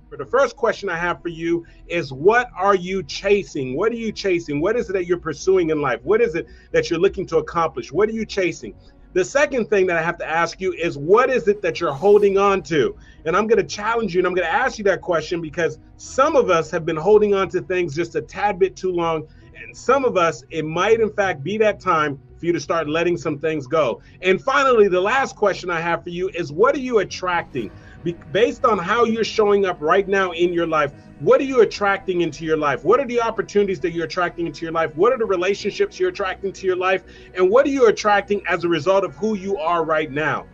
The first question I have for you is, what are you chasing? What are you chasing? What is it that you're pursuing in life? What is it that you're looking to accomplish? What are you chasing? The second thing that I have to ask you is, what is it that you're holding on to? And I'm going to challenge you, and I'm going to ask you that question because some of us have been holding on to things just a tad bit too long. And some of us, it might in fact be that time for you to start letting some things go. And finally, the last question I have for you is, what are you attracting? Based on how you're showing up right now in your life, what are you attracting into your life? What are the opportunities that you're attracting into your life? What are the relationships you're attracting to your life? And what are you attracting as a result of who you are right now?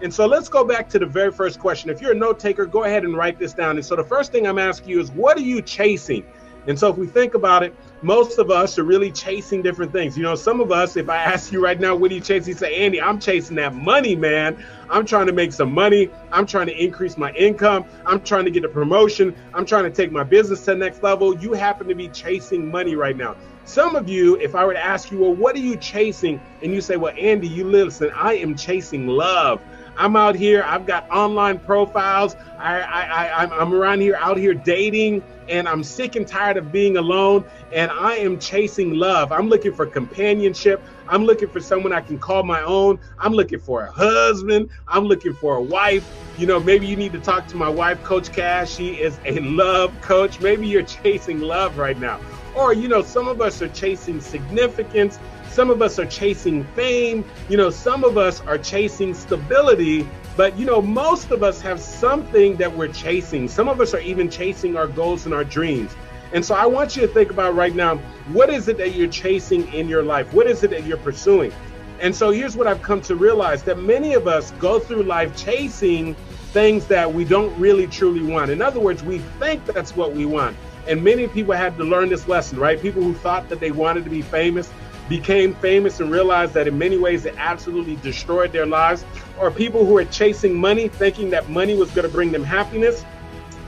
And so let's go back to the very first question. If you're a note taker, go ahead and write this down. And so the first thing I'm asking you is, what are you chasing? And so if we think about it, most of us are really chasing different things. You know, some of us, if I ask you right now, what do you chase? You say, Andy, I'm chasing that money, man. I'm trying to make some money. I'm trying to increase my income. I'm trying to get a promotion. I'm trying to take my business to the next level. You happen to be chasing money right now. Some of you, if I were to ask you, well, what are you chasing? And you say, well, Andy, you listen, I am chasing love. I'm out here. I've got online profiles. I'm around here, out here dating, and I'm sick and tired of being alone. And I am chasing love. I'm looking for companionship. I'm looking for someone I can call my own. I'm looking for a husband. I'm looking for a wife. You know, maybe you need to talk to my wife, Coach Cash. She is a love coach. Maybe you're chasing love right now. Or, you know, some of us are chasing significance. Some of us are chasing fame. You know, some of us are chasing stability. But, you know, most of us have something that we're chasing. Some of us are even chasing our goals and our dreams. And so I want you to think about right now, what is it that you're chasing in your life? What is it that you're pursuing? And so here's what I've come to realize, that many of us go through life chasing things that we don't really truly want. In other words, we think that's what we want. And many people had to learn this lesson, right? People who thought that they wanted to be famous became famous and realized that in many ways it absolutely destroyed their lives. Or people who are chasing money, thinking that money was going to bring them happiness.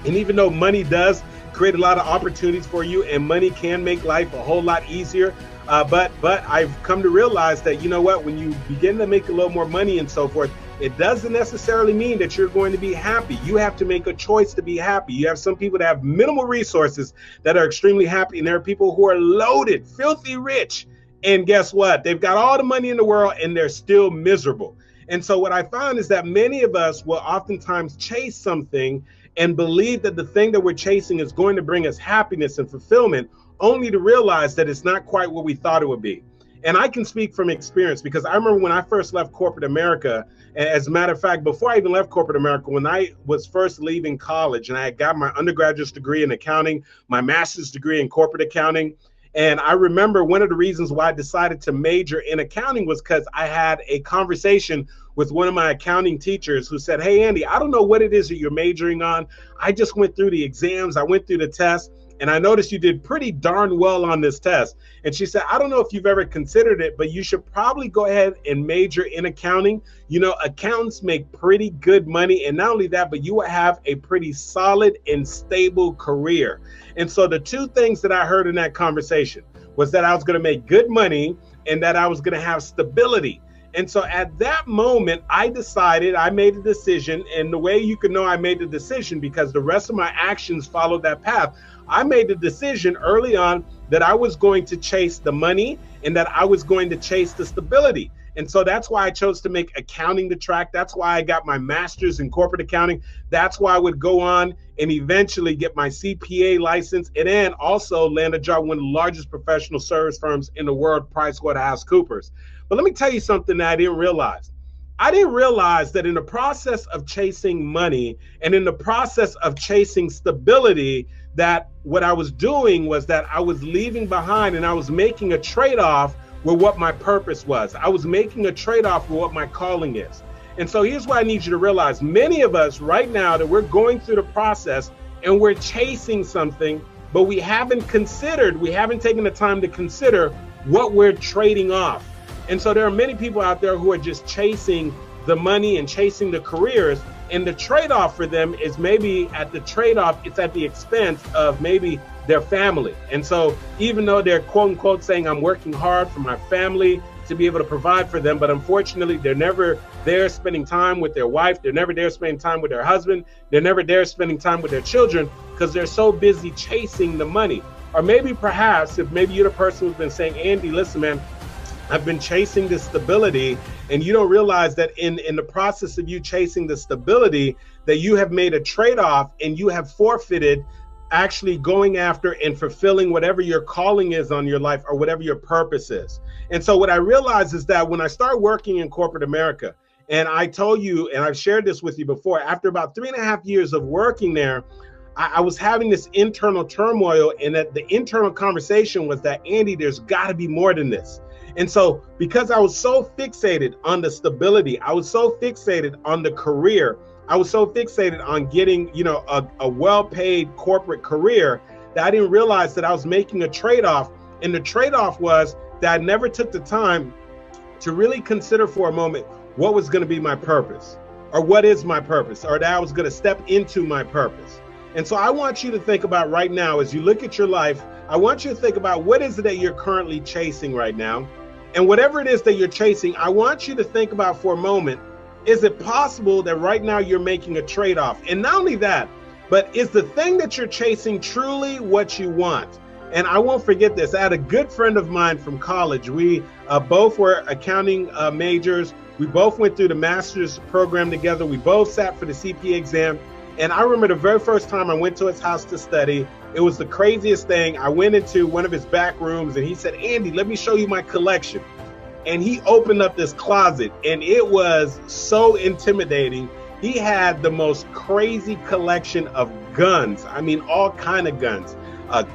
And even though money does create a lot of opportunities for you, and money can make life a whole lot easier, but I've come to realize that, you know what, when you begin to make a little more money and so forth, it doesn't necessarily mean that you're going to be happy. You have to make a choice to be happy. You have some people that have minimal resources that are extremely happy, and there are people who are loaded, filthy rich. And guess what? They've got all the money in the world and they're still miserable. And so what I found is that many of us will oftentimes chase something and believe that the thing that we're chasing is going to bring us happiness and fulfillment, only to realize that it's not quite what we thought it would be. And I can speak from experience, because I remember when I first left corporate America. As a matter of fact, before I even left corporate America, when I was first leaving college and I had got my undergraduate degree in accounting, my master's degree in corporate accounting. And I remember one of the reasons why I decided to major in accounting was because I had a conversation with one of my accounting teachers who said, hey, Andy, I don't know what it is that you're majoring on. I just went through the exams. I went through the tests, and I noticed you did pretty darn well on this test. And she said, I don't know if you've ever considered it, but you should probably go ahead and major in accounting. You know, accountants make pretty good money. And not only that, but you will have a pretty solid and stable career. And so the two things that I heard in that conversation was that I was going to make good money and that I was going to have stability. And so at that moment, I made a decision. And the way you can know I made the decision, because the rest of my actions followed that path. I made the decision early on that I was going to chase the money and that I was going to chase the stability. And so that's why I chose to make accounting the track. That's why I got my master's in corporate accounting. That's why I would go on and eventually get my CPA license, and then also land a job with one of the largest professional service firms in the world, PricewaterhouseCoopers. But let me tell you something that I didn't realize. I didn't realize that in the process of chasing money and in the process of chasing stability, that what I was doing was that I was leaving behind and I was making a trade-off with what my purpose was. I was making a trade-off with what my calling is. And so here's what I need you to realize. Many of us right now, that we're going through the process and we're chasing something, but we haven't taken the time to consider what we're trading off. And so there are many people out there who are just chasing the money and chasing the careers, and the trade-off for them is maybe it's at the expense of maybe their family. And so even though they're quote unquote saying, I'm working hard for my family, to be able to provide for them. But unfortunately, they're never there spending time with their wife. They're never there spending time with their husband. They're never there spending time with their children because they're so busy chasing the money. Or maybe perhaps if maybe you're the person who's been saying, Andy, listen, man, I've been chasing this stability, and you don't realize that in the process of you chasing the stability, that you have made a trade-off and you have forfeited actually going after and fulfilling whatever your calling is on your life or whatever your purpose is. And so what I realized is that when I started working in corporate America, and I told you, and I've shared this with you before, after about 3.5 years of working there, I was having this internal turmoil, and that the internal conversation was that, Andy, there's got to be more than this. And so because I was so fixated on the stability, I was so fixated on the career, I was so fixated on getting, a well-paid corporate career, that I didn't realize that I was making a trade-off. And the trade-off was that I never took the time to really consider for a moment what was going to be my purpose, or what is my purpose, or that I was going to step into my purpose. And so I want you to think about right now, as you look at your life, I want you to think about what is it that you're currently chasing right now. And whatever it is that you're chasing, I want you to think about for a moment, is it possible that right now you're making a trade-off? And not only that, but is the thing that you're chasing truly what you want? And I won't forget this. I had a good friend of mine from college. We both were accounting majors. We both went through the master's program together. We both sat for the CPA exam. And I remember the very first time I went to his house to study, it was the craziest thing. I went into one of his back rooms and he said, Andy, let me show you my collection. And he opened up this closet and it was so intimidating. He had the most crazy collection of guns. I mean, all kind of guns,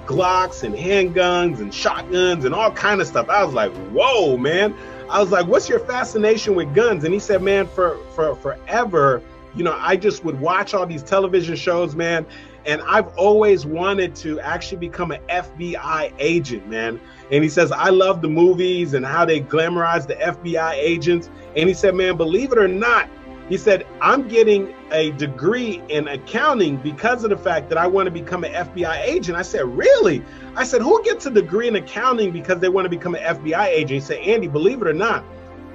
Glocks and handguns and shotguns and all kind of stuff. I was like, whoa, man. I was like, what's your fascination with guns? And he said, man, for forever, I just would watch all these television shows, man. And I've always wanted to actually become an FBI agent, man. And he says, I love the movies and how they glamorize the FBI agents. And he said, man, believe it or not, he said, I'm getting a degree in accounting because of the fact that I want to become an FBI agent. I said, really? I said, who gets a degree in accounting because they want to become an FBI agent? He said, Andy, believe it or not,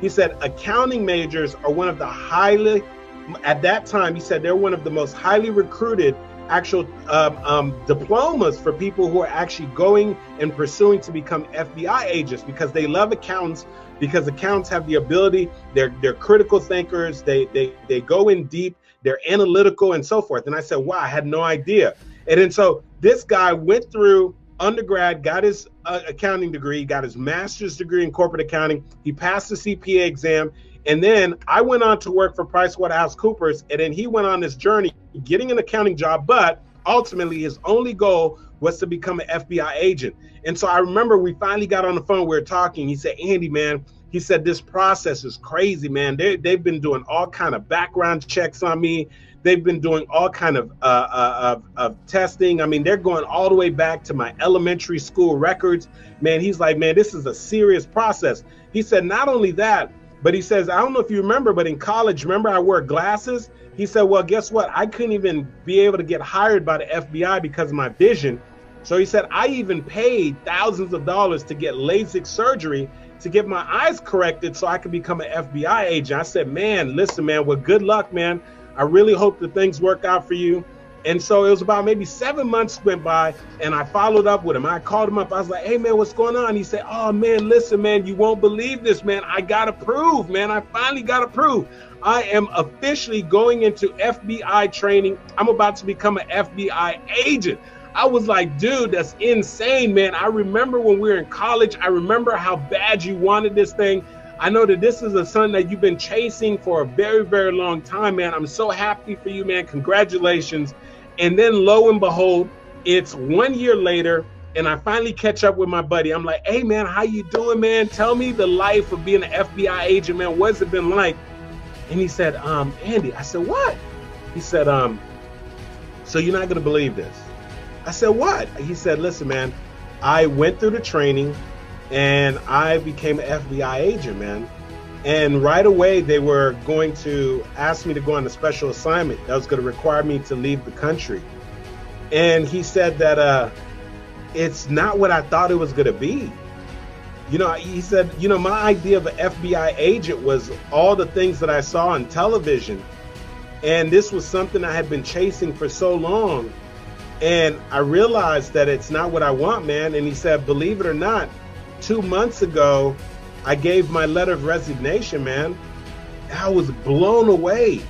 he said, accounting majors are one of the at that time, he said, they're one of the most highly recruited actual diplomas for people who are actually going and pursuing to become FBI agents, because they love accountants, because accountants have the ability, they're critical thinkers, they go in deep, they're analytical and so forth. And I said, wow, I had no idea. And then so this guy went through undergrad, got his accounting degree, got his master's degree in corporate accounting, he passed the CPA exam. And then I went on to work for PricewaterhouseCoopers, and then he went on this journey getting an accounting job, but ultimately his only goal was to become an FBI agent. And so I remember we finally got on the phone, we were talking, he said, Andy, man, he said, this process is crazy, man. They've been doing all kind of background checks on me. They've been doing all kind of testing. I mean, they're going all the way back to my elementary school records. Man, he's like, man, this is a serious process. He said, not only that, but he says, I don't know if you remember, but in college, remember I wore glasses? He said, well, guess what? I couldn't even be able to get hired by the FBI because of my vision. So he said, I even paid thousands of dollars to get LASIK surgery to get my eyes corrected so I could become an FBI agent. I said, man, listen, man, well, good luck, man. I really hope that things work out for you. And so it was about maybe 7 months went by, and I followed up with him. I called him up. I was like, hey, man, what's going on? He said, oh, man, listen, man, you won't believe this, man. I got approved, man. I finally got approved. I am officially going into FBI training. I'm about to become an FBI agent. I was like, dude, that's insane, man. I remember when we were in college. I remember how bad you wanted this thing. I know that this is a son that you've been chasing for a very, very long time, man. I'm so happy for you, man. Congratulations. And then lo and behold, it's 1 year later, and I finally catch up with my buddy. I'm like, hey, man, how you doing, man? Tell me the life of being an FBI agent, man. What's it been like? And he said, Andy, I said, what? He said, so you're not going to believe this. I said, what? He said, listen, man, I went through the training and I became an FBI agent, man. And right away, they were going to ask me to go on a special assignment that was going to require me to leave the country. And he said that it's not what I thought it was going to be. He said, my idea of an FBI agent was all the things that I saw on television. And this was something I had been chasing for so long. And I realized that it's not what I want, man. And he said, believe it or not, 2 months ago, I gave my letter of resignation, man. I was blown away.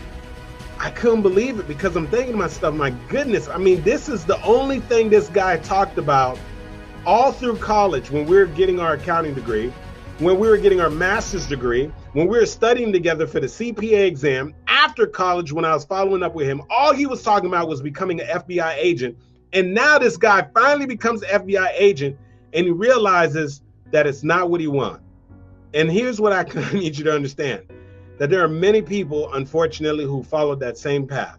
I couldn't believe it because I'm thinking to myself, my goodness, I mean, this is the only thing this guy talked about all through college when we were getting our accounting degree, when we were getting our master's degree, when we were studying together for the CPA exam, after college when I was following up with him, all he was talking about was becoming an FBI agent. And now this guy finally becomes an FBI agent and he realizes that it's not what he wants. And here's what I need you to understand, that there are many people, unfortunately, who followed that same path.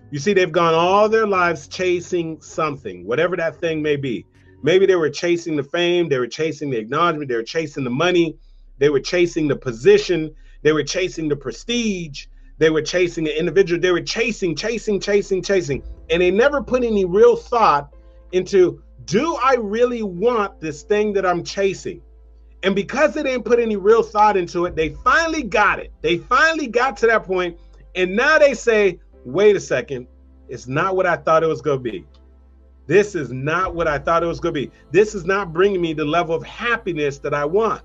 You see, they've gone all their lives chasing something, whatever that thing may be. Maybe they were chasing the fame, they were chasing the acknowledgement, they were chasing the money, they were chasing the position, they were chasing the prestige, they were chasing the individual, they were chasing. And they never put any real thought into, do I really want this thing that I'm chasing? And because they didn't put any real thought into it, they finally got it. They finally got to that point, and now they say, wait a second, it's not what I thought it was going to be. This is not what I thought it was going to be. This is not bringing me the level of happiness that I want.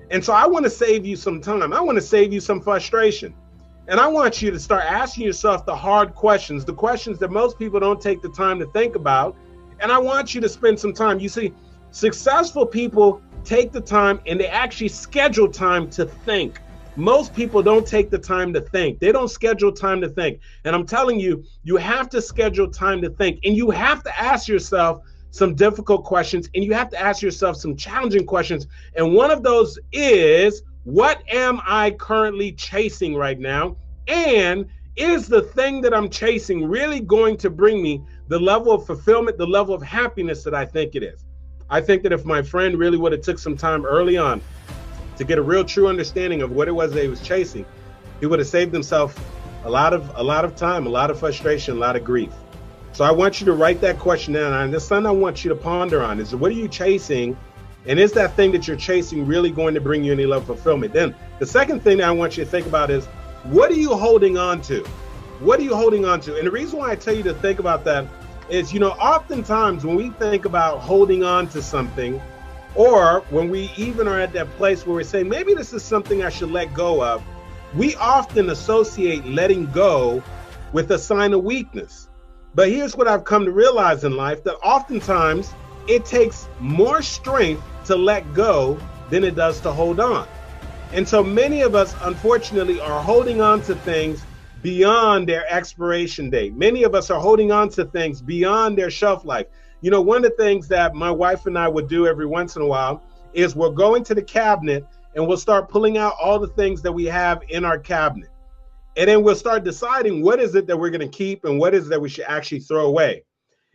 And so I want to save you some time. I want to save you some frustration. And I want you to start asking yourself the hard questions, the questions that most people don't take the time to think about. And I want you to spend some time. You see, successful people take the time and they actually schedule time to think. Most people don't take the time to think. They don't schedule time to think. And I'm telling you, you have to schedule time to think. And you have to ask yourself some difficult questions. And you have to ask yourself some challenging questions. And one of those is, what am I currently chasing right now? And is the thing that I'm chasing really going to bring me the level of fulfillment, the level of happiness that I think it is? I think that if my friend really would have took some time early on to get a real true understanding of what it was that he was chasing, he would have saved himself a lot of time, a lot of frustration, a lot of grief. So I want you to write that question down. And the something I want you to ponder on is, what are you chasing? And is that thing that you're chasing really going to bring you any level of fulfillment? Then the second thing that I want you to think about is, what are you holding on to? What are you holding on to? And the reason why I tell you to think about that is, oftentimes when we think about holding on to something, or when we even are at that place where we're saying, maybe this is something I should let go of, we often associate letting go with a sign of weakness. But here's what I've come to realize in life, that oftentimes it takes more strength to let go than it does to hold on. And so many of us, unfortunately, are holding on to things beyond their expiration date. Many of us are holding on to things beyond their shelf life. One of the things that my wife and I would do every once in a while is we'll go into the cabinet and we'll start pulling out all the things that we have in our cabinet. And then we'll start deciding what is it that we're going to keep and what is it that we should actually throw away.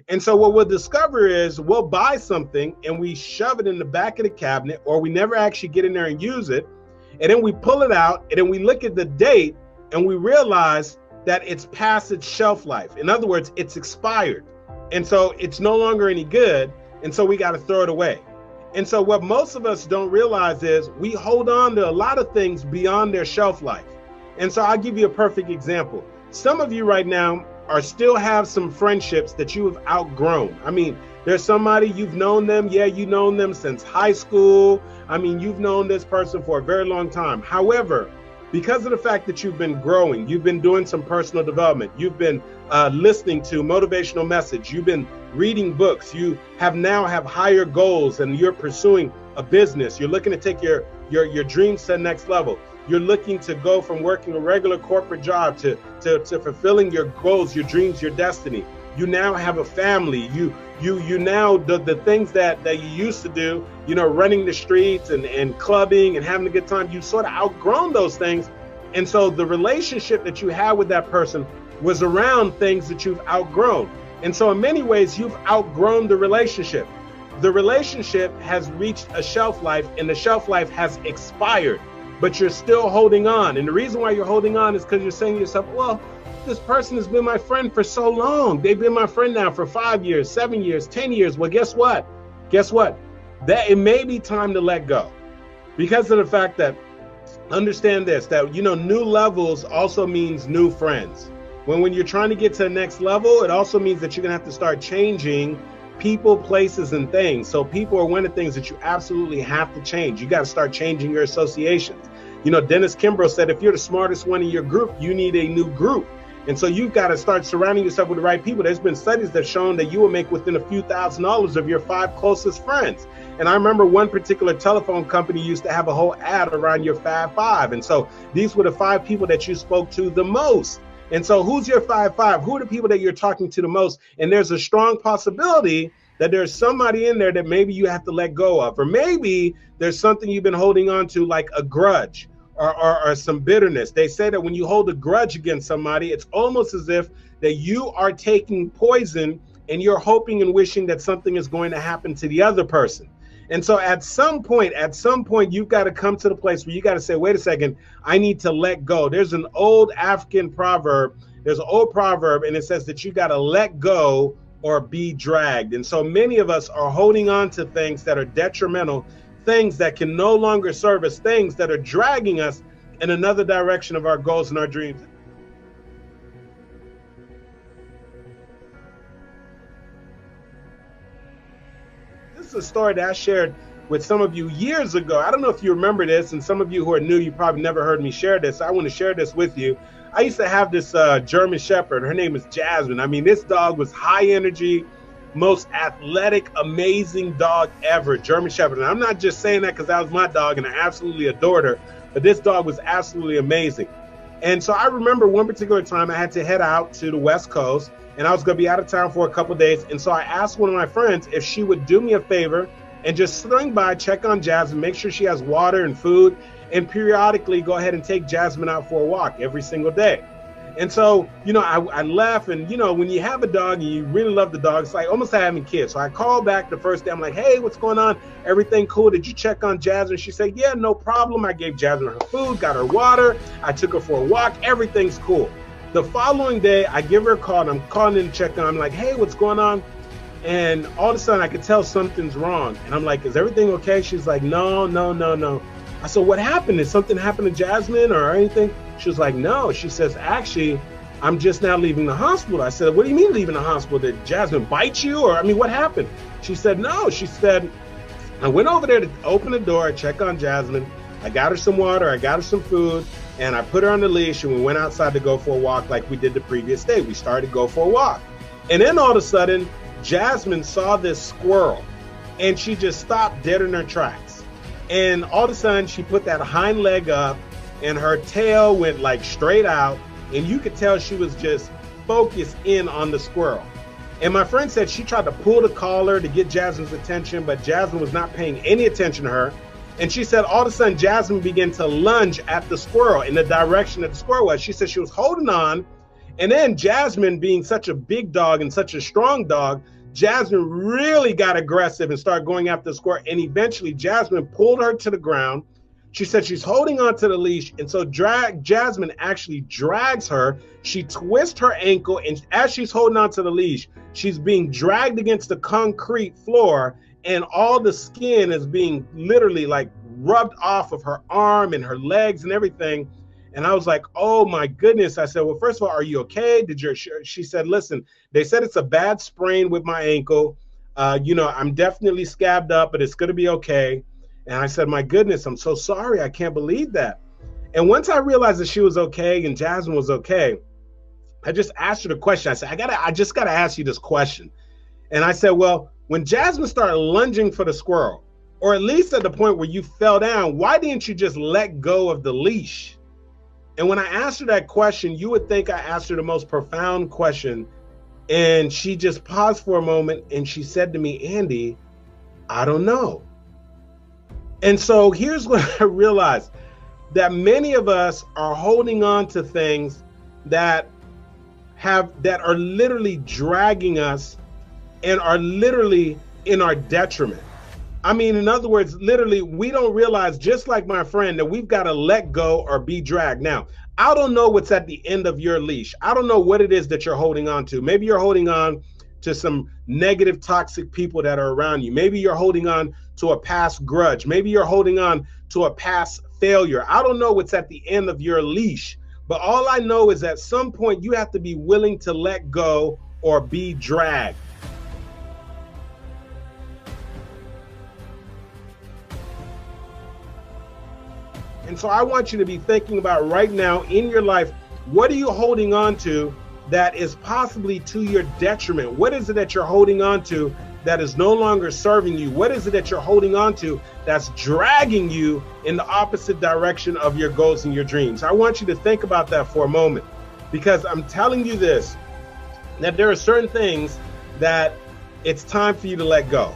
And so what we'll discover is we'll buy something and we shove it in the back of the cabinet, or we never actually get in there and use it. And then we pull it out and then we look at the date and we realize that it's past its shelf life. In other words, it's expired. And so it's no longer any good. And so we got to throw it away. And so what most of us don't realize is we hold on to a lot of things beyond their shelf life. And so I'll give you a perfect example. Some of you right now are still have some friendships that you have outgrown. I mean, there's somebody you've known them. Yeah, you've known them since high school. I mean, you've known this person for a very long time. However, because of the fact that you've been growing, you've been doing some personal development, you've been listening to motivational message, you've been reading books, you now have higher goals, and you're pursuing a business. You're looking to take your dreams to the next level. You're looking to go from working a regular corporate job to fulfilling your goals, your dreams, your destiny. You now have a family. You now, the things that you used to do, running the streets and clubbing and having a good time, you sort of outgrown those things. And so the relationship that you had with that person was around things that you've outgrown. And so in many ways, you've outgrown the relationship. The relationship has reached a shelf life and the shelf life has expired, but you're still holding on. And the reason why you're holding on is because you're saying to yourself, well, this person has been my friend for so long. They've been my friend now for 5 years, 7 years, 10 years. Well, guess what? Guess what? That it may be time to let go, because of the fact that, understand this, that, you know, new levels also means new friends. When you're trying to get to the next level, it also means that you're gonna have to start changing people, places, and things. So people are one of the things that you absolutely have to change. You got to start changing your associations. You know, Dennis Kimbrough said, if you're the smartest one in your group, you need a new group. And so you've got to start surrounding yourself with the right people. There's been studies that have shown that you will make within a few $1,000s of your 5 closest friends. And I remember one particular telephone company used to have a whole ad around your Fab 5. And so these were the 5 people that you spoke to the most. And so who's your Fab 5? Who are the people that you're talking to the most? And there's a strong possibility that there's somebody in there that maybe you have to let go of, or maybe there's something you've been holding on to, like a grudge or some bitterness. They say that when you hold a grudge against somebody, it's almost as if that you are taking poison and you're hoping and wishing that something is going to happen to the other person. And so at some point, you've got to come to the place where you got to say, wait a second, I need to let go. There's an old African proverb. There's an old proverb, and it says that you got to let go or be dragged. And so many of us are holding on to things that are detrimental, things that can no longer serve us, things that are dragging us in another direction of our goals and our dreams. This is a story that I shared with some of you years ago. I don't know if you remember this, and some of you who are new, you probably never heard me share this. I want to share this with you. I used to have this German Shepherd. Her name is Jasmine. I mean, this dog was high energy, most athletic, amazing dog ever, German Shepherd. And I'm not just saying that because that was my dog and I absolutely adored her, but this dog was absolutely amazing. And so I remember one particular time I had to head out to the West Coast, and I was going to be out of town for a couple of days. And so I asked one of my friends if she would do me a favor and just swing by, check on Jasmine, make sure she has water and food, and periodically go ahead and take Jasmine out for a walk every single day. And so, you know, I left, and, you know, when you have a dog and you really love the dog, it's like almost having kids. So I called back the first day. I'm like, hey, what's going on? Everything cool? Did you check on Jasmine? She said, yeah, no problem. I gave Jasmine her food, got her water. I took her for a walk. Everything's cool. The following day, I give her a call, and I'm calling in to check on. I'm like, hey, what's going on? And all of a sudden, I could tell something's wrong. And I'm like, is everything okay? She's like, no. I said, what happened? Did something happen to Jasmine or anything? She was like, no. She says, actually, I'm just now leaving the hospital. I said, what do you mean leaving the hospital? Did Jasmine bite you? Or, I mean, what happened? She said, no. She said, I went over there to open the door, check on Jasmine. I got her some water, I got her some food, and I put her on the leash, and we went outside to go for a walk like we did the previous day. We started to go for a walk. And then all of a sudden, Jasmine saw this squirrel, and she just stopped dead in her tracks. And all of a sudden, she put that hind leg up, and her tail went like straight out, and you could tell she was just focused in on the squirrel. And my friend said she tried to pull the collar to get Jasmine's attention, but Jasmine was not paying any attention to her. And she said all of a sudden, Jasmine began to lunge at the squirrel in the direction that the squirrel was. She said she was holding on. And then Jasmine, being such a big dog and such a strong dog, Jasmine really got aggressive and started going after the squirrel. And eventually Jasmine pulled her to the ground. She said she's holding on to the leash. And so Jasmine actually drags her. She twists her ankle. And as she's holding on to the leash, she's being dragged against the concrete floor. And all the skin is being literally like rubbed off of her arm and her legs and everything. And I was like, oh my goodness. I said, well, first of all, are you okay? She said, listen, they said it's a bad sprain with my ankle. You know, I'm definitely scabbed up, but it's going to be okay. And I said, my goodness, I'm so sorry. I can't believe that. And once I realized that she was okay and Jasmine was okay, I just asked her the question. I said, I just got to ask you this question. And I said, well, when Jasmine started lunging for the squirrel, or at least at the point where you fell down, why didn't you just let go of the leash? And when I asked her that question, you would think I asked her the most profound question. And she just paused for a moment and she said to me, Andy, I don't know. And so here's what I realized, that many of us are holding on to things that are literally dragging us and are literally in our detriment. I mean, in other words, literally, we don't realize, just like my friend, that we've got to let go or be dragged. Now, I don't know what's at the end of your leash. I don't know what it is that you're holding on to. Maybe you're holding on to some negative, toxic people that are around you. Maybe you're holding on to a past grudge. Maybe you're holding on to a past failure. I don't know what's at the end of your leash, but all I know is at some point you have to be willing to let go or be dragged. And so I want you to be thinking about right now in your life, what are you holding on to that is possibly to your detriment? What is it that you're holding on to that is no longer serving you? What is it that you're holding on to that's dragging you in the opposite direction of your goals and your dreams? I want you to think about that for a moment, because I'm telling you this, that there are certain things that it's time for you to let go.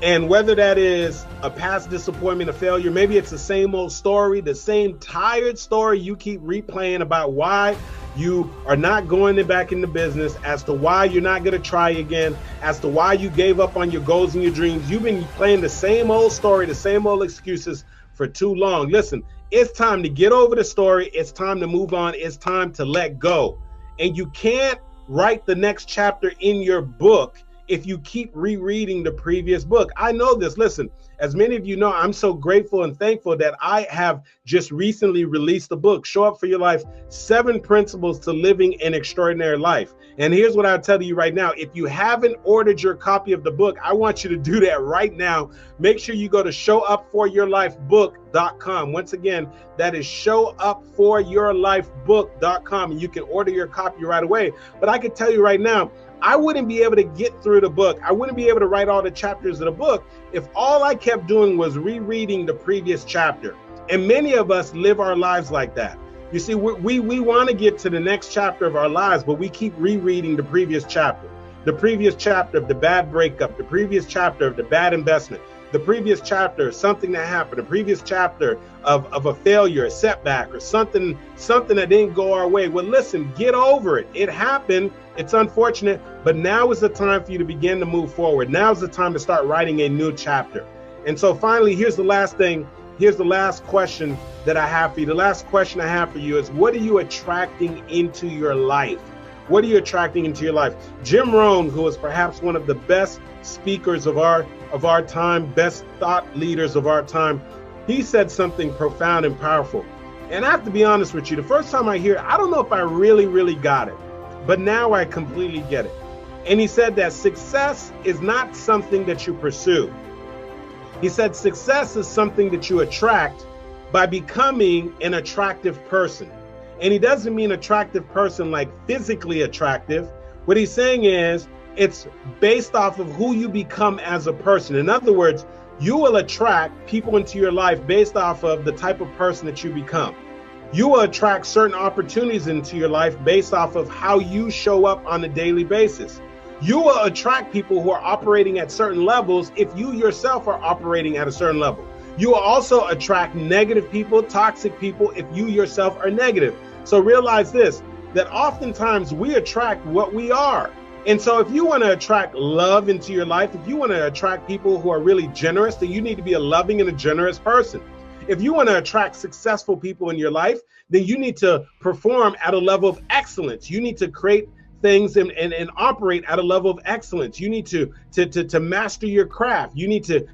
And whether that is a past disappointment, a failure, maybe it's the same old story, the same tired story you keep replaying about why you are not going back into business, as to why you're not going to try again, as to why you gave up on your goals and your dreams. You've been playing the same old story, the same old excuses for too long. Listen, it's time to get over the story. It's time to move on. It's time to let go. And you can't write the next chapter in your book if you keep rereading the previous book. I know this. Listen, as many of you know, I'm so grateful and thankful that I have just recently released a book, Show Up for Your Life, 7 Principles to Living an Extraordinary Life. And here's what I'll tell you right now. If you haven't ordered your copy of the book, I want you to do that right now. Make sure you go to showupforyourlifebook.com. Once again, that is showupforyourlifebook.com, and you can order your copy right away. But I can tell you right now, I wouldn't be able to get through the book. I wouldn't be able to write all the chapters of the book if all I kept doing was rereading the previous chapter. And many of us live our lives like that. You see, we want to get to the next chapter of our lives, but we keep rereading the previous chapter of the bad breakup, the previous chapter of the bad investment, the previous chapter of something that happened, the previous chapter of a failure, a setback, or something that didn't go our way. Well, listen, get over it. It happened. It's unfortunate, but now is the time for you to begin to move forward. Now is the time to start writing a new chapter. And so finally, here's the last thing. Here's the last question that I have for you. The last question I have for you is, what are you attracting into your life? What are you attracting into your life? Jim Rohn, who is perhaps one of the best speakers of our time, best thought leaders of our time, he said something profound and powerful. And I have to be honest with you, the first time I hear it, I don't know if I really got it, but now I completely get it. And he said that success is not something that you pursue. He said success is something that you attract by becoming an attractive person. And he doesn't mean attractive person like physically attractive. What he's saying is it's based off of who you become as a person. In other words, you will attract people into your life based off of the type of person that you become. You will attract certain opportunities into your life based off of how you show up on a daily basis. You will attract people who are operating at certain levels if you yourself are operating at a certain level. You will also attract negative people, toxic people, if you yourself are negative. So realize this, that oftentimes we attract what we are. And so if you want to attract love into your life, if you want to attract people who are really generous, then you need to be a loving and a generous person. If you want to attract successful people in your life, then you need to perform at a level of excellence. You need to create things and operate at a level of excellence. You need to master your craft. You need to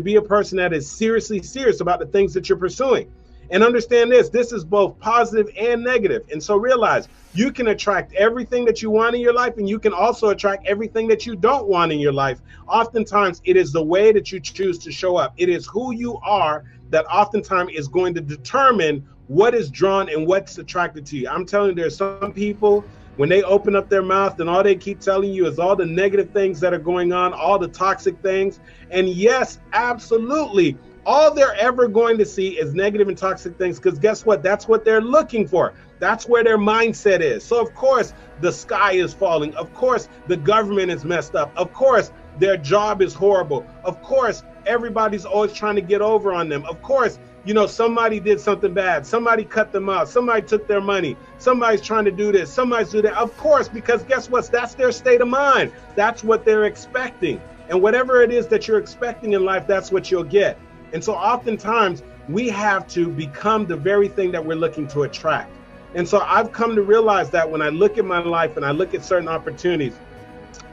be a person that is seriously serious about the things that you're pursuing. And understand this is both positive and negative. And so realize you can attract everything that you want in your life, and you can also attract everything that you don't want in your life. Oftentimes, it is the way that you choose to show up. It is who you are that oftentimes is going to determine what is drawn and what's attracted to you. I'm telling you, there's some people, when they open up their mouth and all they keep telling you is all the negative things that are going on, all the toxic things. And yes, absolutely, all they're ever going to see is negative and toxic things, because guess what? That's what they're looking for. That's where their mindset is. So of course, the sky is falling. Of course, the government is messed up. Of course, their job is horrible. Of course, everybody's always trying to get over on them. Of course, somebody did something bad. Somebody cut them out. Somebody took their money. Somebody's trying to do this. Somebody's doing that. Of course, because guess what? That's their state of mind. That's what they're expecting. And whatever it is that you're expecting in life, that's what you'll get. And so oftentimes we have to become the very thing that we're looking to attract. And so I've come to realize that when I look at my life and I look at certain opportunities,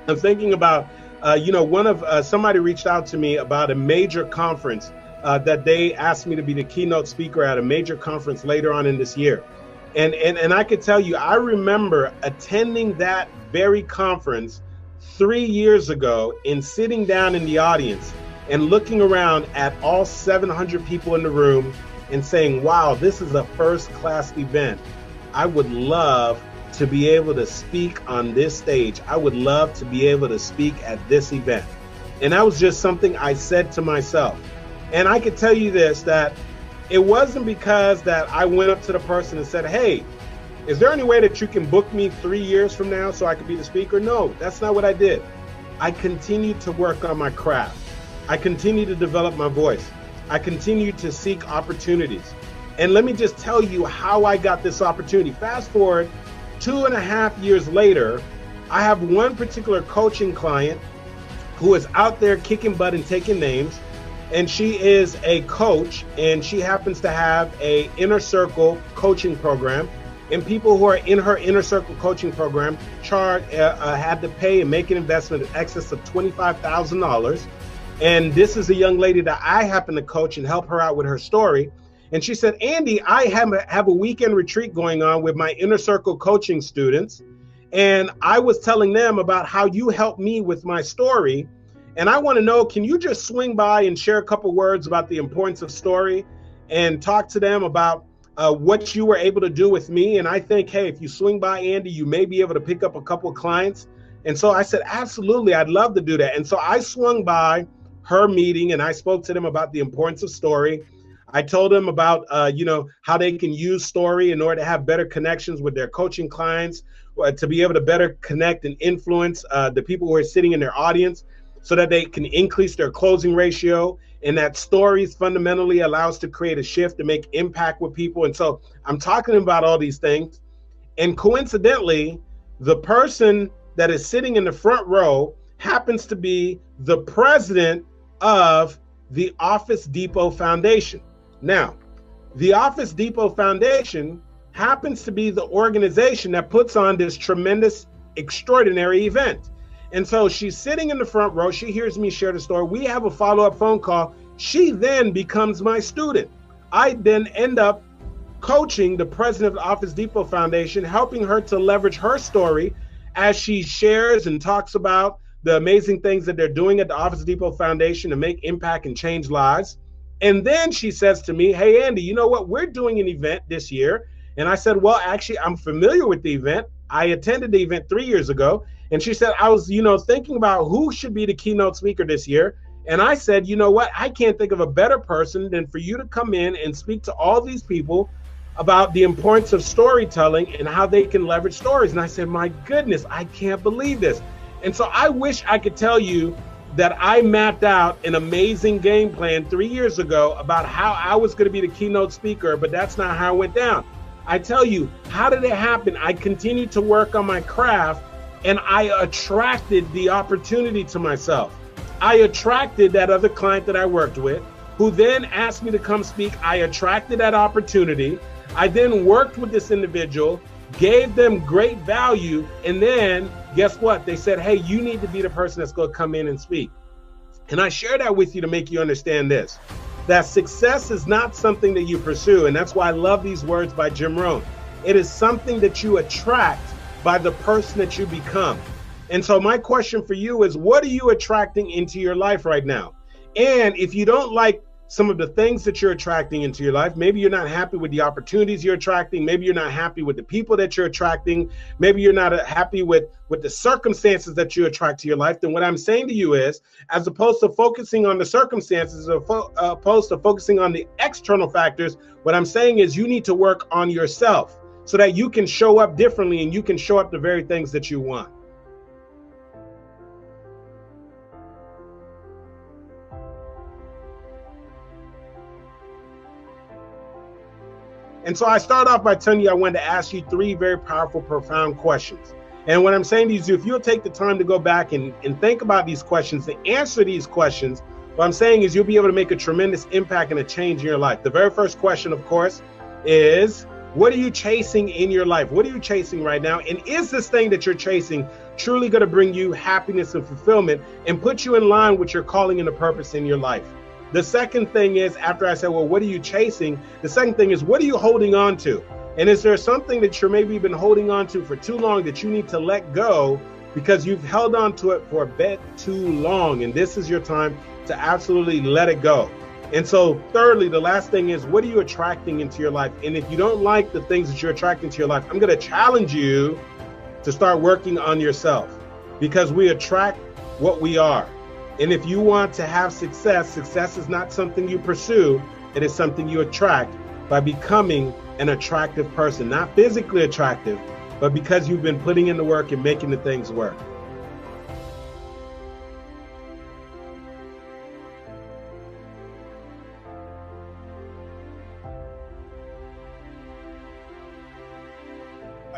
I'm thinking about, somebody reached out to me about a major conference that they asked me to be the keynote speaker at a major conference later on in this year. And I could tell you, I remember attending that very conference 3 years ago and sitting down in the audience and looking around at all 700 people in the room and saying, wow, this is a first-class event. I would love to be able to speak on this stage. I would love to be able to speak at this event. And that was just something I said to myself. And I could tell you this, that it wasn't because that I went up to the person and said, hey, is there any way that you can book me 3 years from now so I could be the speaker? No, that's not what I did. I continued to work on my craft. I continued to develop my voice. I continued to seek opportunities. And let me just tell you how I got this opportunity. Fast forward 2.5 years later, I have one particular coaching client who is out there kicking butt and taking names. And she is a coach, and she happens to have a inner circle coaching program. And people who are in her inner circle coaching program had to pay and make an investment in excess of $25,000. And this is a young lady that I happen to coach and help her out with her story. And she said, Andy, I have a weekend retreat going on with my inner circle coaching students. And I was telling them about how you helped me with my story. And I want to know, can you just swing by and share a couple words about the importance of story and talk to them about what you were able to do with me? And I think, hey, if you swing by, Andy, you may be able to pick up a couple of clients. And so I said, absolutely, I'd love to do that. And so I swung by her meeting and I spoke to them about the importance of story. I told them about, how they can use story in order to have better connections with their coaching clients, to be able to better connect and influence the people who are sitting in their audience, so that they can increase their closing ratio, and that stories fundamentally allows to create a shift to make impact with people. And so I'm talking about all these things. And coincidentally, the person that is sitting in the front row happens to be the president of the Office Depot Foundation. Now, the Office Depot Foundation happens to be the organization that puts on this tremendous, extraordinary event. And so she's sitting in the front row. She hears me share the story. We have a follow-up phone call. She then becomes my student. I then end up coaching the president of the Office Depot Foundation, helping her to leverage her story as she shares and talks about the amazing things that they're doing at the Office Depot Foundation to make impact and change lives. And then she says to me, hey, Andy, you know what? We're doing an event this year. And I said, well, actually, I'm familiar with the event. I attended the event 3 years ago. And she said, I was, thinking about who should be the keynote speaker this year. And I said, you know what? I can't think of a better person than for you to come in and speak to all these people about the importance of storytelling and how they can leverage stories. And I said, my goodness, I can't believe this. And so I wish I could tell you that I mapped out an amazing game plan 3 years ago about how I was going to be the keynote speaker, but that's not how it went down. I tell you, how did it happen? I continued to work on my craft, and I attracted the opportunity to myself. I attracted that other client that I worked with, who then asked me to come speak. I attracted that opportunity. I then worked with this individual, gave them great value, and then guess what? They said, hey, you need to be the person that's going to come in and speak. And I share that with you to make you understand this, that success is not something that you pursue. And that's why I love these words by Jim Rohn. It is something that you attract by the person that you become. And so my question for you is, what are you attracting into your life right now? And if you don't like some of the things that you're attracting into your life, maybe you're not happy with the opportunities you're attracting, maybe you're not happy with the people that you're attracting, maybe you're not happy with the circumstances that you attract to your life, then what I'm saying to you is, as opposed to focusing on the circumstances, opposed to focusing on the external factors, what I'm saying is you need to work on yourself so that you can show up differently and you can show up the very things that you want. And so I start off by telling you I wanted to ask you 3 very powerful, profound questions. And what I'm saying to you, if you'll take the time to go back and think about these questions, to answer these questions, what I'm saying is you'll be able to make a tremendous impact and a change in your life. The very first question, of course, is what are you chasing in your life? What are you chasing right now? And is this thing that you're chasing truly going to bring you happiness and fulfillment and put you in line with your calling and the purpose in your life? The second thing is, after I said, well, what are you chasing? The second thing is, what are you holding on to? And is there something that you're maybe been holding on to for too long that you need to let go because you've held on to it for a bit too long? And this is your time to absolutely let it go. And so thirdly, the last thing is, what are you attracting into your life? And if you don't like the things that you're attracting to your life, I'm going to challenge you to start working on yourself, because we attract what we are. And if you want to have success, success is not something you pursue. It is something you attract by becoming an attractive person, not physically attractive, but because you've been putting in the work and making the things work.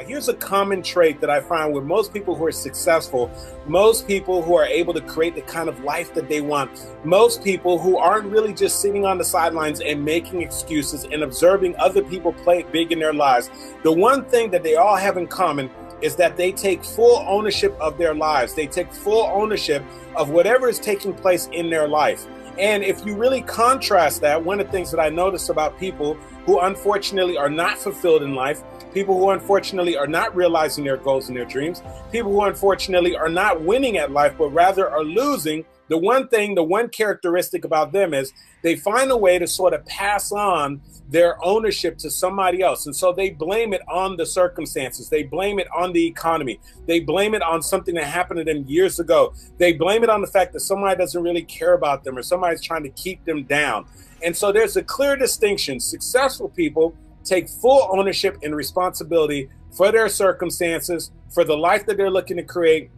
Here's a common trait that I find with most people who are successful, most people who are able to create the kind of life that they want, most people who aren't really just sitting on the sidelines and making excuses and observing other people play it big in their lives. The one thing that they all have in common is that they take full ownership of their lives. They take full ownership of whatever is taking place in their life. And if you really contrast that, one of the things that I notice about people who unfortunately are not fulfilled in life, people who unfortunately are not realizing their goals and their dreams, people who unfortunately are not winning at life, but rather are losing, the one characteristic about them is they find a way to sort of pass on their ownership to somebody else. And so they blame it on the circumstances. They blame it on the economy. They blame it on something that happened to them years ago. They blame it on the fact that somebody doesn't really care about them or somebody's trying to keep them down. And so there's a clear distinction. Successful people take full ownership and responsibility for their circumstances, for the life that they're looking to create,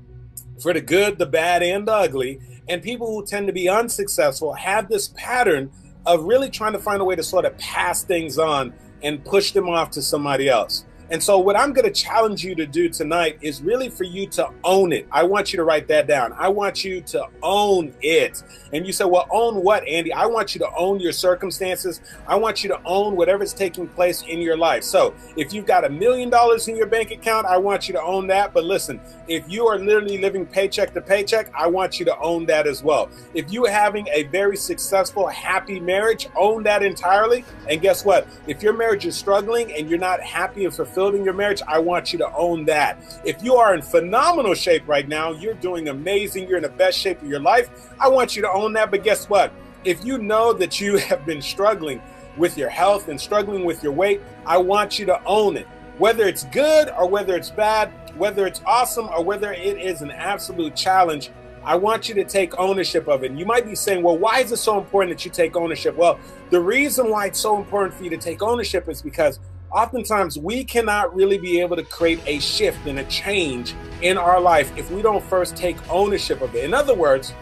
for the good, the bad, and the ugly. And people who tend to be unsuccessful have this pattern of really trying to find a way to sort of pass things on and push them off to somebody else. And so what I'm going to challenge you to do tonight is really for you to own it. I want you to write that down. I want you to own it. And you say, well, own what, Andy? I want you to own your circumstances. I want you to own whatever's taking place in your life. So if you've got $1 million in your bank account, I want you to own that. But listen, if you are literally living paycheck to paycheck, I want you to own that as well. If you're having a very successful, happy marriage, own that entirely. And guess what? If your marriage is struggling and you're not happy and fulfilled in your marriage, I want you to own that. If you are in phenomenal shape right now, you're doing amazing, you're in the best shape of your life, I want you to own that. But guess what? If you know that you have been struggling with your health and struggling with your weight, I want you to own it. Whether it's good or whether it's bad, whether it's awesome or whether it is an absolute challenge, I want you to take ownership of it. And you might be saying, well, why is it so important that you take ownership? Well, the reason why it's so important for you to take ownership is because oftentimes we cannot really be able to create a shift and a change in our life if we don't first take ownership of it. In other words,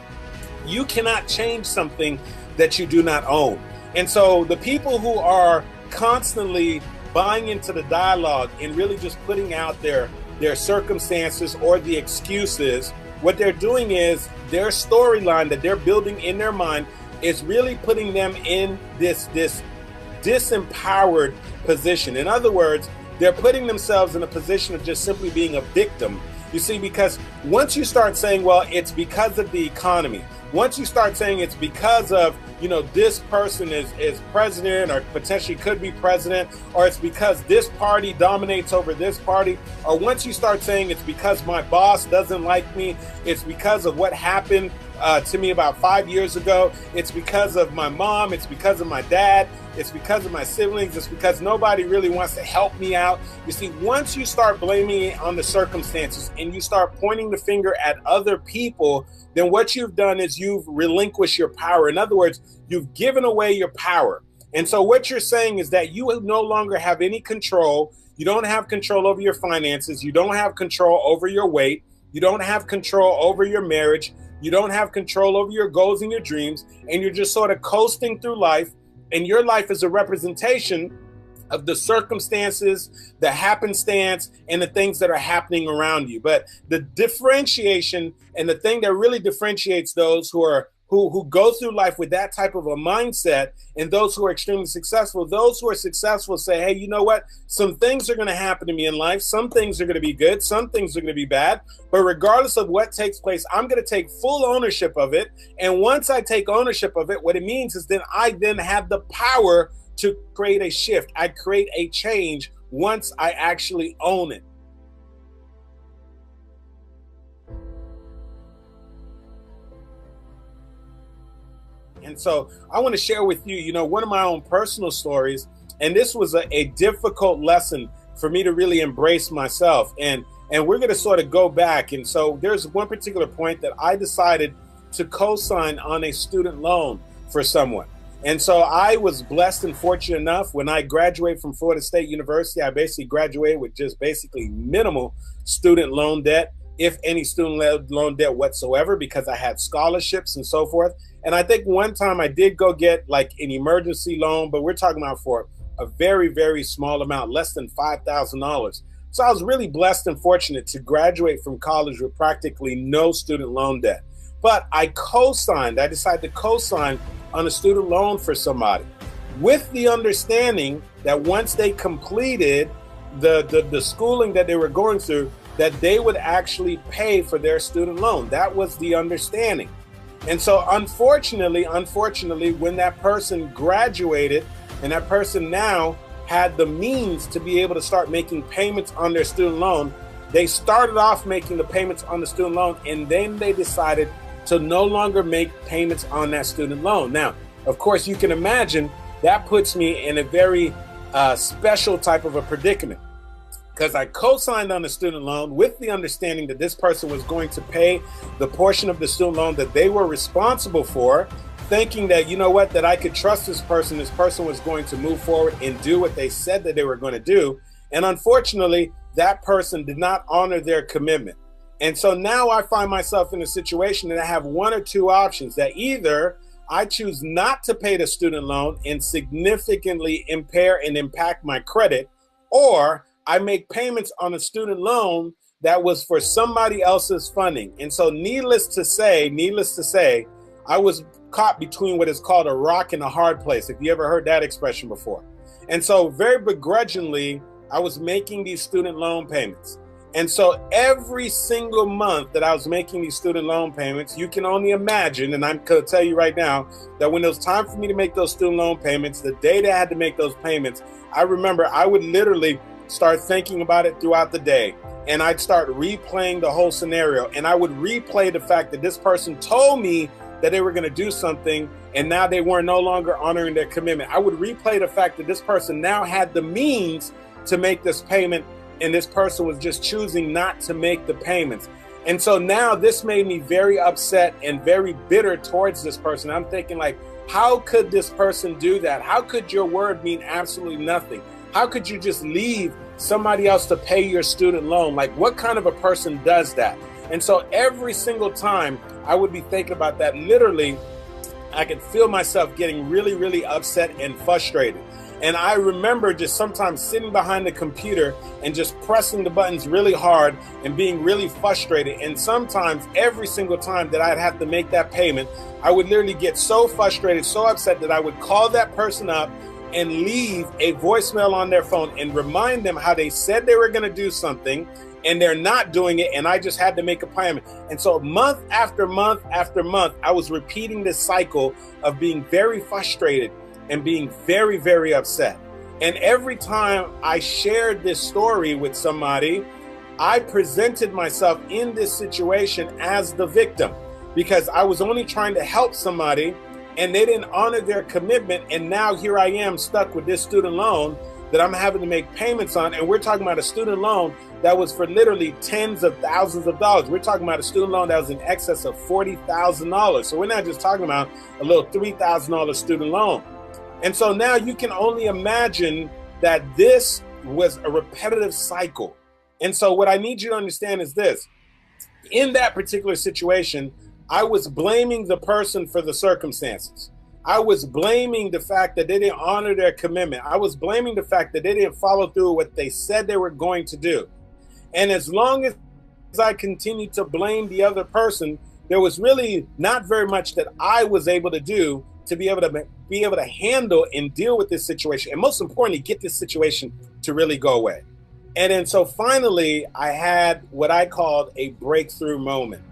you cannot change something that you do not own. And so the people who are constantly buying into the dialogue and really just putting out their circumstances or the excuses, what they're doing is their storyline that they're building in their mind is really putting them in this disempowered position. In other words, they're putting themselves in a position of just simply being a victim. You see, because once you start saying, well, it's because of the economy, once you start saying it's because of, this person is president or potentially could be president, or it's because this party dominates over this party, or once you start saying it's because my boss doesn't like me, it's because of what happened to me about 5 years ago, it's because of my mom, it's because of my dad, it's because of my siblings, it's because nobody really wants to help me out. You see, once you start blaming it on the circumstances and you start pointing the finger at other people, then what you've done is you've relinquished your power. In other words, you've given away your power. And so what you're saying is that you no longer have any control. You don't have control over your finances. You don't have control over your weight. You don't have control over your marriage. You don't have control over your goals and your dreams. And you're just sort of coasting through life. And your life is a representation of the circumstances, the happenstance, and the things that are happening around you. But the differentiation and the thing that really differentiates those who go through life with that type of a mindset and those who are extremely successful, those who are successful say, hey, you know what? Some things are going to happen to me in life. Some things are going to be good. Some things are going to be bad. But regardless of what takes place, I'm going to take full ownership of it. And once I take ownership of it, what it means is I then have the power to create a shift. I create a change once I actually own it. And so I want to share with you, one of my own personal stories. And this was a difficult lesson for me to really embrace myself. And we're going to sort of go back. And so there's one particular point that I decided to co-sign on a student loan for someone. And so I was blessed and fortunate enough when I graduated from Florida State University. I basically graduated with just basically minimal student loan debt, if any student loan debt whatsoever, because I had scholarships and so forth. And I think one time I did go get like an emergency loan, but we're talking about for a very, very small amount, less than $5,000. So I was really blessed and fortunate to graduate from college with practically no student loan debt. But I decided to co-sign on a student loan for somebody with the understanding that once they completed the schooling that they were going through, that they would actually pay for their student loan. That was the understanding. And so unfortunately, when that person graduated and that person now had the means to be able to start making payments on their student loan, they started off making the payments on the student loan, and then they decided to no longer make payments on that student loan. Now, of course, you can imagine that puts me in a very special type of a predicament, because I co-signed on the student loan with the understanding that this person was going to pay the portion of the student loan that they were responsible for, thinking that, that I could trust this person was going to move forward and do what they said that they were going to do. And unfortunately, that person did not honor their commitment. And so now I find myself in a situation that I have one or two options, that either I choose not to pay the student loan and significantly impair and impact my credit, or I make payments on a student loan that was for somebody else's funding. And so needless to say, I was caught between what is called a rock and a hard place, if you ever heard that expression before. And so very begrudgingly, I was making these student loan payments. And so every single month that I was making these student loan payments, you can only imagine, and I'm going to tell you right now, that when it was time for me to make those student loan payments, the day that I had to make those payments, I remember I would literally start thinking about it throughout the day. And I'd start replaying the whole scenario. And I would replay the fact that this person told me that they were going to do something, and now they were no longer honoring their commitment. I would replay the fact that this person now had the means to make this payment, and this person was just choosing not to make the payments. And so now this made me very upset and very bitter towards this person. I'm thinking, like, how could this person do that? How could your word mean absolutely nothing? How could you just leave somebody else to pay your student loan? Like, what kind of a person does that? And so every single time I would be thinking about that, literally, I could feel myself getting really, really upset and frustrated. And I remember just sometimes sitting behind the computer and just pressing the buttons really hard and being really frustrated. And sometimes every single time that I'd have to make that payment, I would literally get so frustrated, so upset, that I would call that person up and leave a voicemail on their phone and remind them how they said they were going to do something and they're not doing it, and I just had to make a payment. And so month after month after month, I was repeating this cycle of being very frustrated and being very, very upset. And every time I shared this story with somebody, I presented myself in this situation as the victim, because I was only trying to help somebody and they didn't honor their commitment. And now here I am stuck with this student loan that I'm having to make payments on. And we're talking about a student loan that was for literally tens of thousands of dollars. We're talking about a student loan that was in excess of $40,000. So we're not just talking about a little $3,000 student loan. And so now you can only imagine that this was a repetitive cycle. And so what I need you to understand is this: in that particular situation, I was blaming the person for the circumstances. I was blaming the fact that they didn't honor their commitment. I was blaming the fact that they didn't follow through with what they said they were going to do. And as long as I continued to blame the other person, there was really not very much that I was able to do to be able to handle and deal with this situation. And most importantly, get this situation to really go away. And then so finally, I had what I called a breakthrough moment.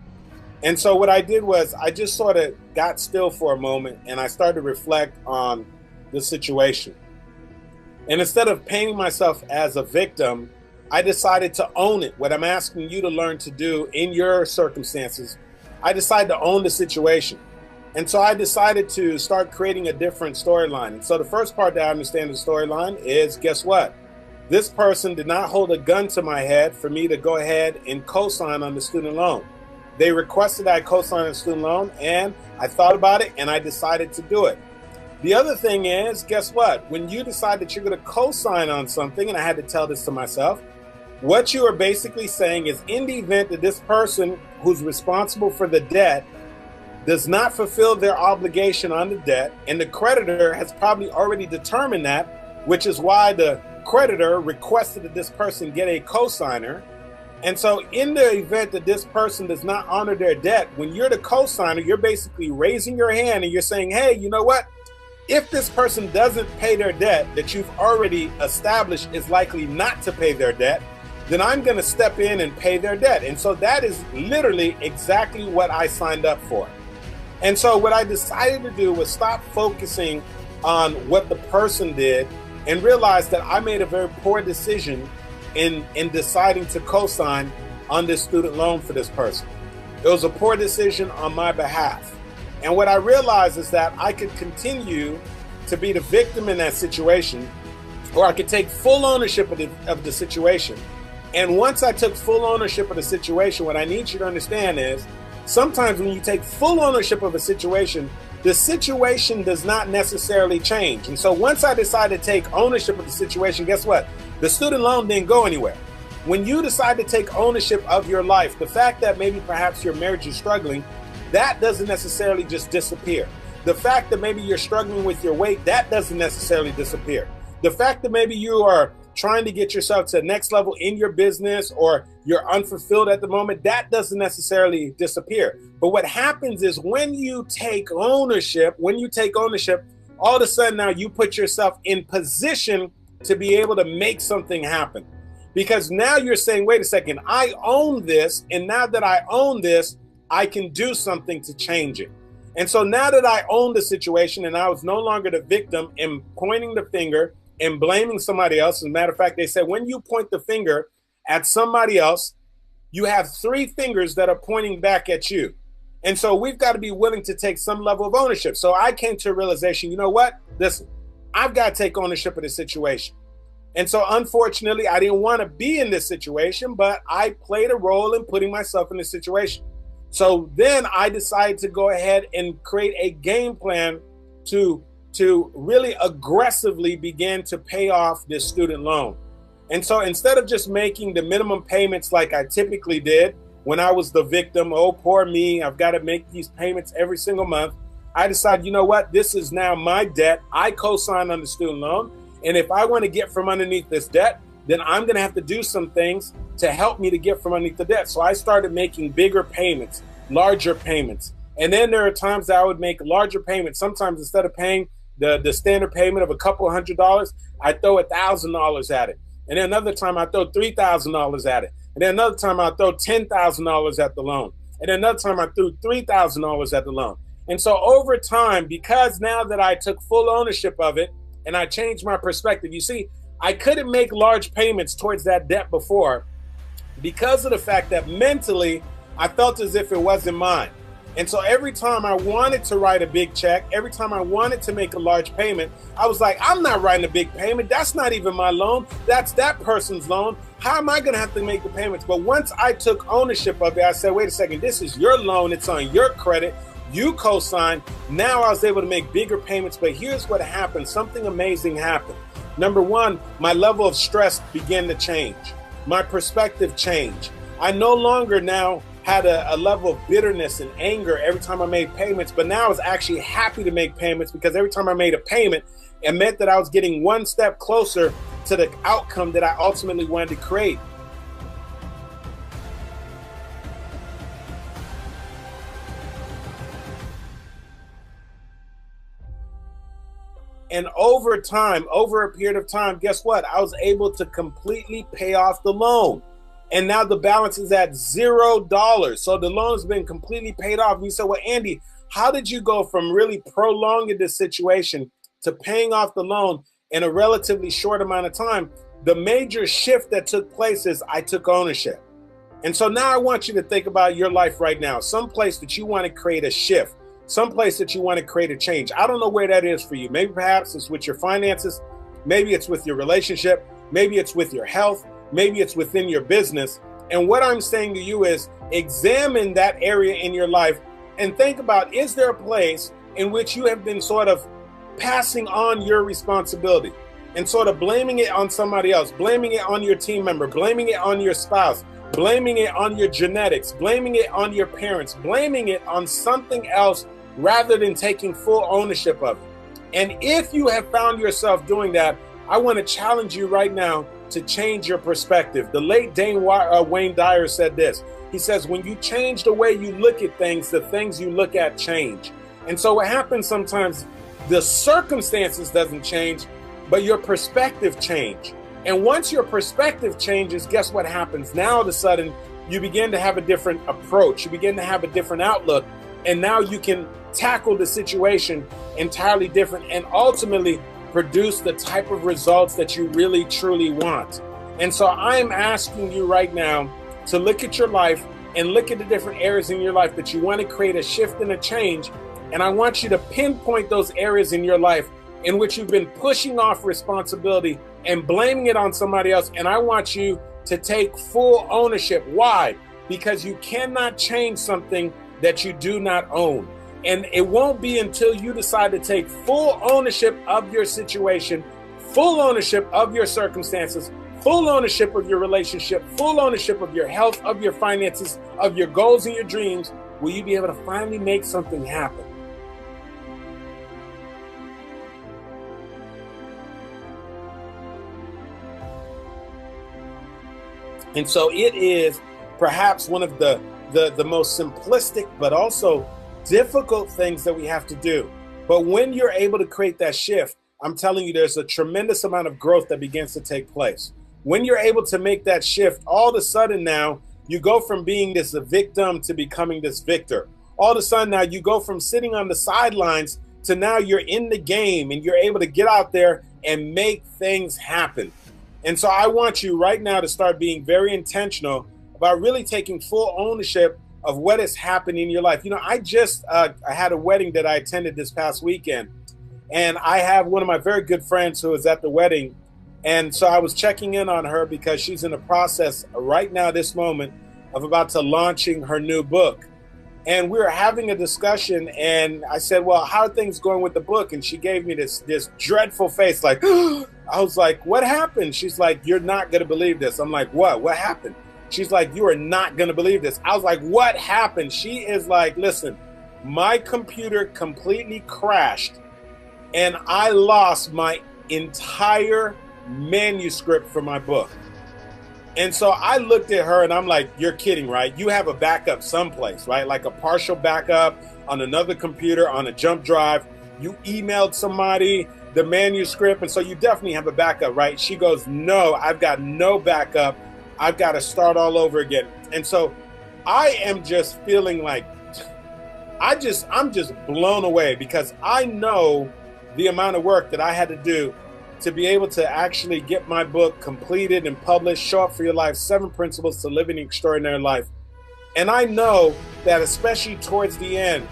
And so what I did was I just sort of got still for a moment and I started to reflect on the situation. And instead of painting myself as a victim, I decided to own it. What I'm asking you to learn to do in your circumstances, I decided to own the situation. And so I decided to start creating a different storyline. And so the first part that I understand the storyline is, guess what? This person did not hold a gun to my head for me to go ahead and co-sign on the student loan. They requested I co-sign on the student loan, and I thought about it and I decided to do it. The other thing is, guess what? When you decide that you're going to co-sign on something, and I had to tell this to myself, what you are basically saying is, in the event that this person who's responsible for the debt does not fulfill their obligation on the debt, and the creditor has probably already determined that, which is why the creditor requested that this person get a co-signer. And so in the event that this person does not honor their debt, when you're the co-signer, you're basically raising your hand and you're saying, hey, you know what? If this person doesn't pay their debt that you've already established is likely not to pay their debt, then I'm going to step in and pay their debt. And so that is literally exactly what I signed up for. And so what I decided to do was stop focusing on what the person did and realize that I made a very poor decision in deciding to co-sign on this student loan for this person. It was a poor decision on my behalf. And what I realized is that I could continue to be the victim in that situation, or I could take full ownership of the situation. And once I took full ownership of the situation, what I need you to understand is sometimes when you take full ownership of a situation, the situation does not necessarily change. And so once I decided to take ownership of the situation, guess what? The student loan didn't go anywhere. When you decide to take ownership of your life, the fact that maybe perhaps your marriage is struggling, that doesn't necessarily just disappear. The fact that maybe you're struggling with your weight, that doesn't necessarily disappear. The fact that maybe you are trying to get yourself to the next level in your business, or you're unfulfilled at the moment, that doesn't necessarily disappear. But what happens is when you take ownership, all of a sudden now you put yourself in position to be able to make something happen. Because now you're saying, wait a second, I own this. And now that I own this, I can do something to change it. And so now that I own the situation and I was no longer the victim and pointing the finger and blaming somebody else. As a matter of fact, they said, when you point the finger at somebody else, you have three fingers that are pointing back at you. And so we've got to be willing to take some level of ownership. So I came to a realization, you know what? Listen, I've got to take ownership of the situation. And so unfortunately, I didn't want to be in this situation, but I played a role in putting myself in this situation. So then I decided to go ahead and create a game plan to really aggressively begin to pay off this student loan. And so instead of just making the minimum payments like I typically did when I was the victim, oh, poor me, I've got to make these payments every single month, I decided, you know what, this is now my debt. I co-signed on the student loan. And if I want to get from underneath this debt, then I'm going to have to do some things to help me to get from underneath the debt. So I started making bigger payments, larger payments. And then there are times that I would make larger payments. Sometimes instead of paying the standard payment of a couple of $100s, I throw $1,000 at it. And then another time I throw $3,000 at it. And then another time I throw $10,000 at the loan. And then another time I threw $3,000 at the loan. And so over time, because now that I took full ownership of it and I changed my perspective, you see, I couldn't make large payments towards that debt before because of the fact that mentally I felt as if it wasn't mine. And so every time I wanted to write a big check, every time I wanted to make a large payment, I was like, I'm not writing a big payment. That's not even my loan. That's that person's loan. How am I going to have to make the payments? But once I took ownership of it, I said, wait a second, this is your loan. It's on your credit. You co-signed. Now I was able to make bigger payments. But here's what happened. Something amazing happened. Number one, my level of stress began to change. My perspective changed. I no longer now had a level of bitterness and anger every time I made payments, but now I was actually happy to make payments because every time I made a payment, it meant that I was getting one step closer to the outcome that I ultimately wanted to create. And over time, over a period of time, guess what? I was able to completely pay off the loan. And now the balance is at $0. So the loan has been completely paid off. And you say, well, Andy, how did you go from really prolonging this situation to paying off the loan in a relatively short amount of time? The major shift that took place is I took ownership. And so now I want you to think about your life right now, some place that you want to create a shift, some place that you want to create a change. I don't know where that is for you. Maybe perhaps it's with your finances. Maybe it's with your relationship. Maybe it's with your health. Maybe it's within your business. And what I'm saying to you is examine that area in your life and think about, is there a place in which you have been sort of passing on your responsibility and sort of blaming it on somebody else, blaming it on your team member, blaming it on your spouse, blaming it on your genetics, blaming it on your parents, blaming it on something else rather than taking full ownership of it. And if you have found yourself doing that, I want to challenge you right now to change your perspective. The late Wayne Dyer said this. He says, when you change the way you look at things, the things you look at change. And so what happens sometimes, the circumstances doesn't change, but your perspective change. And once your perspective changes, guess what happens? Now all of a sudden, you begin to have a different approach. You begin to have a different outlook. And now you can tackle the situation entirely different and ultimately produce the type of results that you really, truly want. And so I'm asking you right now to look at your life and look at the different areas in your life that you want to create a shift and a change. And I want you to pinpoint those areas in your life in which you've been pushing off responsibility and blaming it on somebody else. And I want you to take full ownership. Why? Because you cannot change something that you do not own. And it won't be until you decide to take full ownership of your situation, full ownership of your circumstances, full ownership of your relationship, full ownership of your health, of your finances, of your goals and your dreams, will you be able to finally make something happen. And so it is perhaps one of the most simplistic, but also difficult things that we have to do. But when you're able to create that shift, I'm telling you, there's a tremendous amount of growth that begins to take place. When you're able to make that shift, all of a sudden now you go from being this victim to becoming this victor. All of a sudden now you go from sitting on the sidelines to now you're in the game and you're able to get out there and make things happen. And so I want you right now to start being very intentional about really taking full ownership of what is happening in your life. You know, I had a wedding that I attended this past weekend, and I have one of my very good friends who was at the wedding. And so I was checking in on her because she's in the process right now, this moment, of about to launching her new book. And we were having a discussion, and I said, well, how are things going with the book? And she gave me this dreadful face, like, I was like, what happened? She's like, you're not going to believe this. I'm like, what? What happened? She's like, you are not going to believe this. I was like, what happened? She is like, listen, my computer completely crashed and I lost my entire manuscript for my book. And so I looked at her and I'm like, you're kidding, right? You have a backup someplace, right? Like a partial backup on another computer, on a jump drive. You emailed somebody the manuscript. And so you definitely have a backup, right? She goes, no, I've got no backup. I've got to start all over again. And so I am just feeling like I'm just blown away because I know the amount of work that I had to do to be able to actually get my book completed and published, Show Up for Your Life, 7 Principles to Living an Extraordinary Life. And I know that especially towards the end,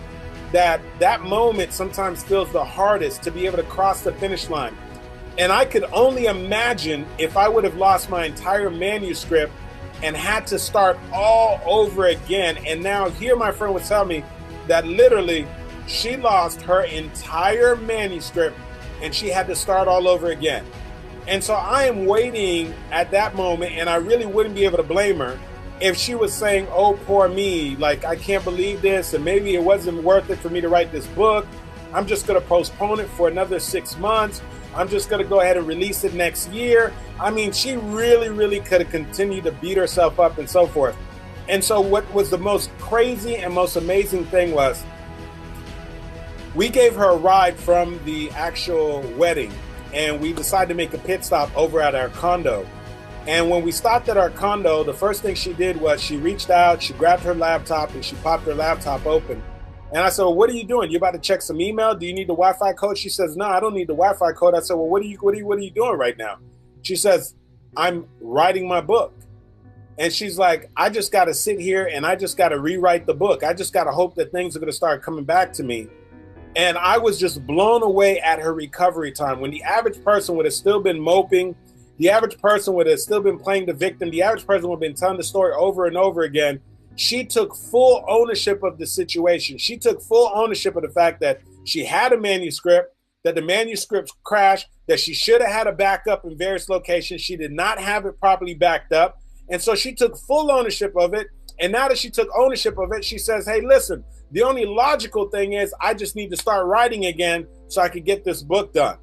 that moment sometimes feels the hardest to be able to cross the finish line. And I could only imagine if I would have lost my entire manuscript and had to start all over again. And now here my friend would tell me that literally she lost her entire manuscript and she had to start all over again. And so I am waiting at that moment, and I really wouldn't be able to blame her if she was saying, oh, poor me, like, I can't believe this, and maybe it wasn't worth it for me to write this book, I'm just going to postpone it for another 6 months, I'm just going to go ahead and release it next year. I mean, she really could have continued to beat herself up and so forth. And so what was the most crazy and most amazing thing was, we gave her a ride from the actual wedding, and we decided to make a pit stop over at our condo. And when we stopped at our condo, the first thing she did was she reached out, she grabbed her laptop, and she popped her laptop open. And I said, well, what are you doing? You about to check some email? Do you need the Wi-Fi code? She says, no, I don't need the Wi-Fi code. I said, well, what are you doing right now? She says, I'm writing my book. And she's like, I just got to sit here and I just got to rewrite the book. I just got to hope that things are going to start coming back to me. And I was just blown away at her recovery time. When the average person would have still been moping, the average person would have still been playing the victim, the average person would have been telling the story over and over again, she took full ownership of the situation. She took full ownership of the fact that she had a manuscript, that the manuscript crashed, that she should have had a backup in various locations. She did not have it properly backed up. And so she took full ownership of it. And now that she took ownership of it, she says, hey, listen, the only logical thing is I just need to start writing again so I can get this book done.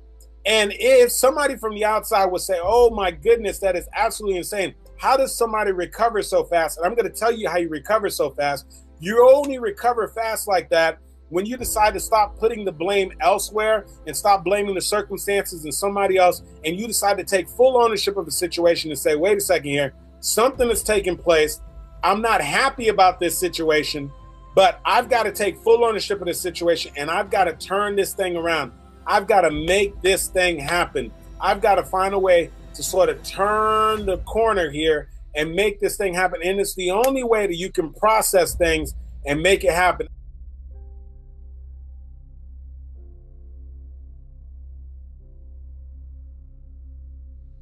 And if somebody from the outside would say, oh my goodness, that is absolutely insane. How does somebody recover so fast? And I'm going to tell you how you recover so fast. You only recover fast like that when you decide to stop putting the blame elsewhere and stop blaming the circumstances and somebody else. And you decide to take full ownership of the situation and say, wait a second here, something is taking place. I'm not happy about this situation, but I've got to take full ownership of this situation and I've got to turn this thing around. I've got to make this thing happen. I've got to find a way to sort of turn the corner here and make this thing happen. And it's the only way that you can process things and make it happen.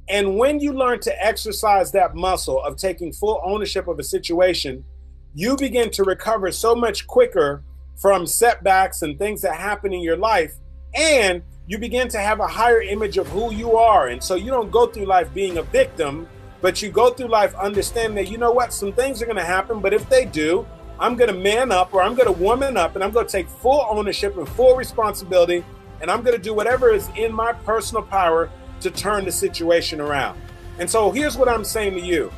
And when you learn to exercise that muscle of taking full ownership of a situation, you begin to recover so much quicker from setbacks and things that happen in your life. And you begin to have a higher image of who you are. And so you don't go through life being a victim, but you go through life understanding that, you know what, some things are going to happen, but if they do, I'm going to man up or I'm going to woman up and I'm going to take full ownership and full responsibility. And I'm going to do whatever is in my personal power to turn the situation around. And so here's what I'm saying to you,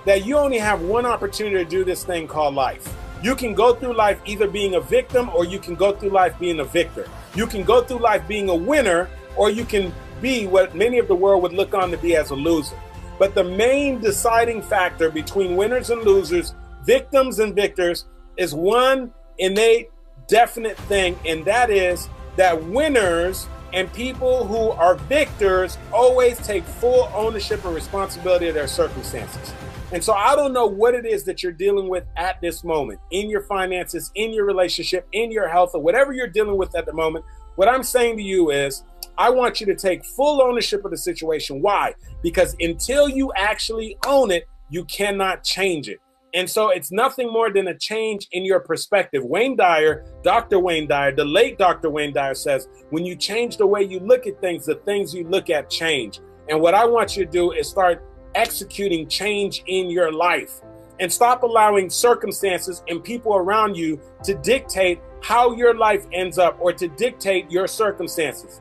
that you only have one opportunity to do this thing called life. You can go through life either being a victim or you can go through life being a victor. You can go through life being a winner or you can be what many of the world would look on to be as a loser. But the main deciding factor between winners and losers, victims and victors, is one innate, definite thing, and that is that winners and people who are victors always take full ownership and responsibility of their circumstances. And so I don't know what it is that you're dealing with at this moment, in your finances, in your relationship, in your health, or whatever you're dealing with at the moment. What I'm saying to you is, I want you to take full ownership of the situation. Why? Because until you actually own it, you cannot change it. And so it's nothing more than a change in your perspective. Wayne Dyer, Dr. Wayne Dyer, the late Dr. Wayne Dyer says, when you change the way you look at things, the things you look at change. And what I want you to do is start executing change in your life and stop allowing circumstances and people around you to dictate how your life ends up or to dictate your circumstances.